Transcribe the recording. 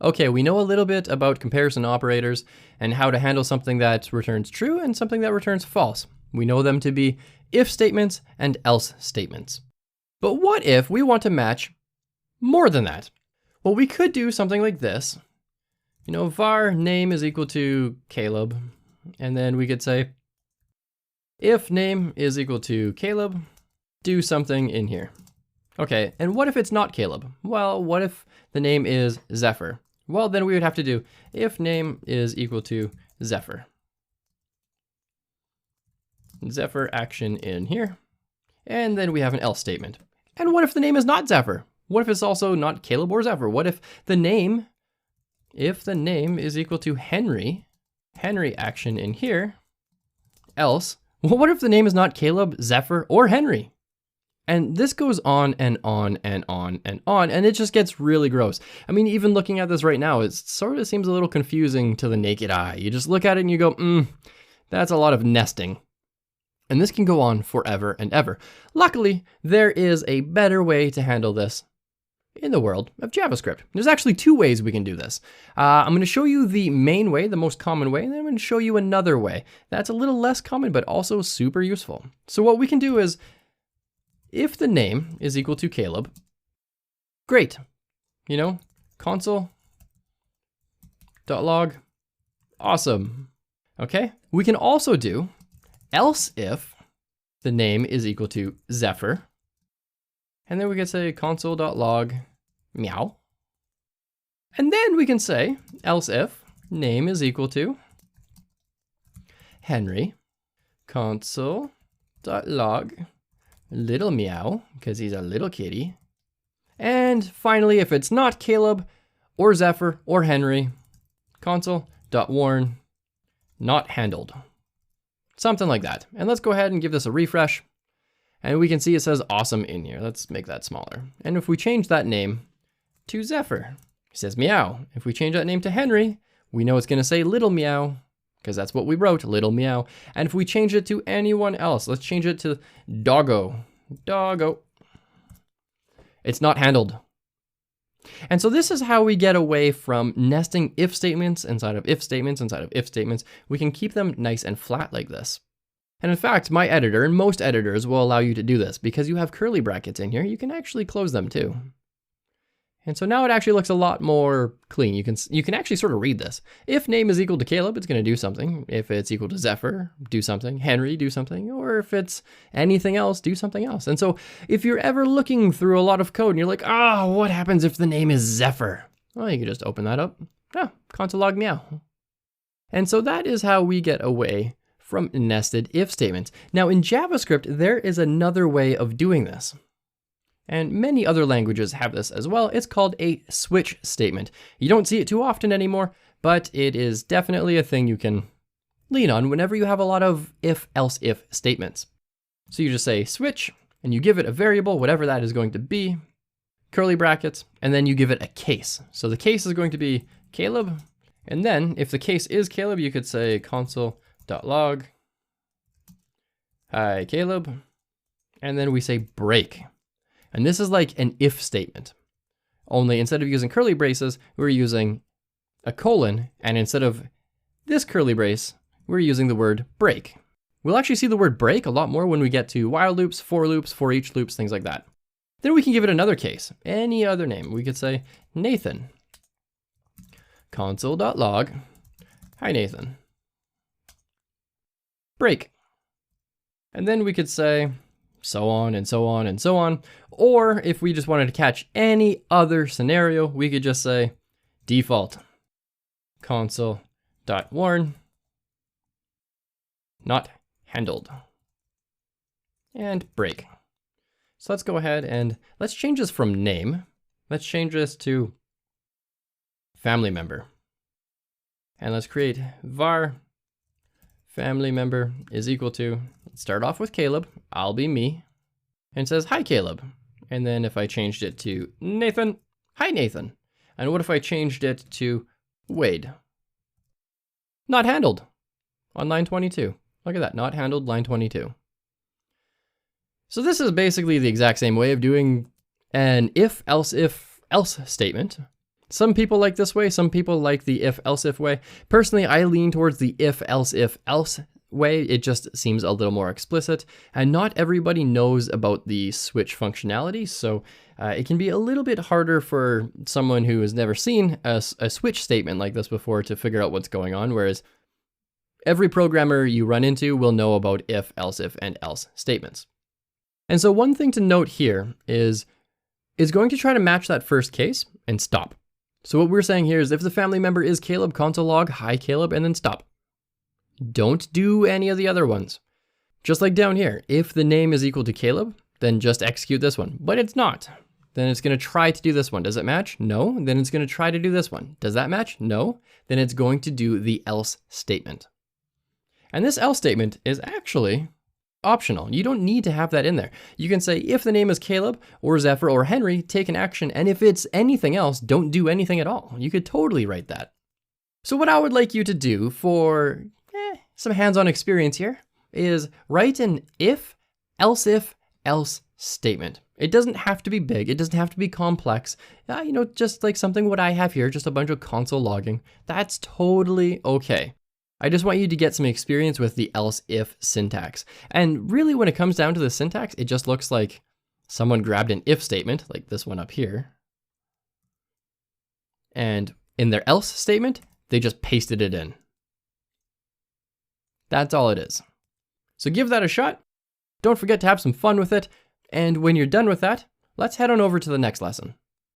Okay, we know a little bit about comparison operators and how to handle something that returns true and something that returns false. We know them to be if statements and else statements. But what if we want to match more than that? Well, we could do something like this. Var name is equal to Caleb. And then we could say, if name is equal to Caleb, do something in here. Okay, and what if it's not Caleb? Well, what if the name is Zephyr? Well, then we would have to do if name is equal to Zephyr. Zephyr action in here. And then we have an else statement. And what if the name is not Zephyr? What if it's also not Caleb or Zephyr? What if the name is equal to Henry action in here, else, well, what if the name is not Caleb, Zephyr, or Henry? And this goes on and on and on and on, and it just gets really gross. I mean, even looking at this right now, it sort of seems a little confusing to the naked eye. You just look at it and you go, that's a lot of nesting. And this can go on forever and ever. Luckily, there is a better way to handle this in the world of JavaScript. There's actually two ways we can do this. I'm going to show you the main way, the most common way, and then I'm going to show you another way that's a little less common, but also super useful. So what we can do is, if the name is equal to Caleb, great, console.log, awesome. Okay, we can also do else if the name is equal to Zephyr, and then we can say console.log meow. And then we can say else if name is equal to Henry, console.log little meow, because he's a little kitty. And finally, if it's not Caleb or Zephyr or Henry, console.warn not handled. Something like that. And let's go ahead and give this a refresh. And we can see it says awesome in here. Let's make that smaller. And if we change that name to Zephyr, it says meow. If we change that name to Henry, we know it's going to say little meow, because that's what we wrote, little meow. And if we change it to anyone else, let's change it to doggo. Doggo. It's not handled. And so this is how we get away from nesting if statements inside of if statements inside of if statements. We can keep them nice and flat like this. And in fact, my editor and most editors will allow you to do this because you have curly brackets in here. You can actually close them too. And so now it actually looks a lot more clean. You can actually sort of read this. If name is equal to Caleb, it's going to do something. If it's equal to Zephyr, do something. Henry, do something. Or if it's anything else, do something else. And so if you're ever looking through a lot of code and you're like, what happens if the name is Zephyr? Well, you can just open that up. Console.log meow. And so that is how we get away from nested if statements. Now in JavaScript, there is another way of doing this. And many other languages have this as well. It's called a switch statement. You don't see it too often anymore, but it is definitely a thing you can lean on whenever you have a lot of if, else, if statements. So you just say switch, and you give it a variable, whatever that is going to be, curly brackets, and then you give it a case. So the case is going to be Caleb, and then if the case is Caleb, you could say console.log, hi Caleb, and then we say break. And this is like an if statement, only instead of using curly braces, we're using a colon, and instead of this curly brace, we're using the word break. We'll actually see the word break a lot more when we get to while loops, for each loops, things like that. Then we can give it another case, any other name. We could say Nathan, console.log, hi Nathan, break. And then we could say so on and so on and so on. Or if we just wanted to catch any other scenario, we could just say default console.warn not handled and break. So let's go ahead and let's change this from name. Let's change this to family member. And let's create var family member is equal to, let's start off with Caleb, I'll be me, and it says, hi Caleb. And then if I changed it to Nathan, hi Nathan. And what if I changed it to Wade? Not handled on line 22. Look at that, not handled, line 22. So this is basically the exact same way of doing an if, else statement, Some people like this way, some people like the if-else-if way. Personally, I lean towards the if-else-if-else way. It just seems a little more explicit, and not everybody knows about the switch functionality, so it can be a little bit harder for someone who has never seen a switch statement like this before to figure out what's going on, whereas every programmer you run into will know about if, else if, and else statements. And so one thing to note here is it's going to try to match that first case and stop. So what we're saying here is if the family member is Caleb, console log, hi Caleb, and then stop. Don't do any of the other ones. Just like down here, if the name is equal to Caleb, then just execute this one, but it's not. Then it's going to try to do this one. Does it match? No. Then it's going to try to do this one. Does that match? No. Then it's going to do the else statement. And this else statement is actually optional. You don't need to have that in there. You can say if the name is Caleb or Zephyr or Henry, take an action, and if it's anything else, don't do anything at all. You could totally write that. So what I would like you to do for some hands-on experience here is write an if, else statement. It doesn't have to be big. It doesn't have to be complex. Just like something what I have here, just a bunch of console logging. That's totally okay. I just want you to get some experience with the else if syntax. And really when it comes down to the syntax, it just looks like someone grabbed an if statement, like this one up here. And in their else statement, they just pasted it in. That's all it is. So give that a shot. Don't forget to have some fun with it. And when you're done with that, let's head on over to the next lesson.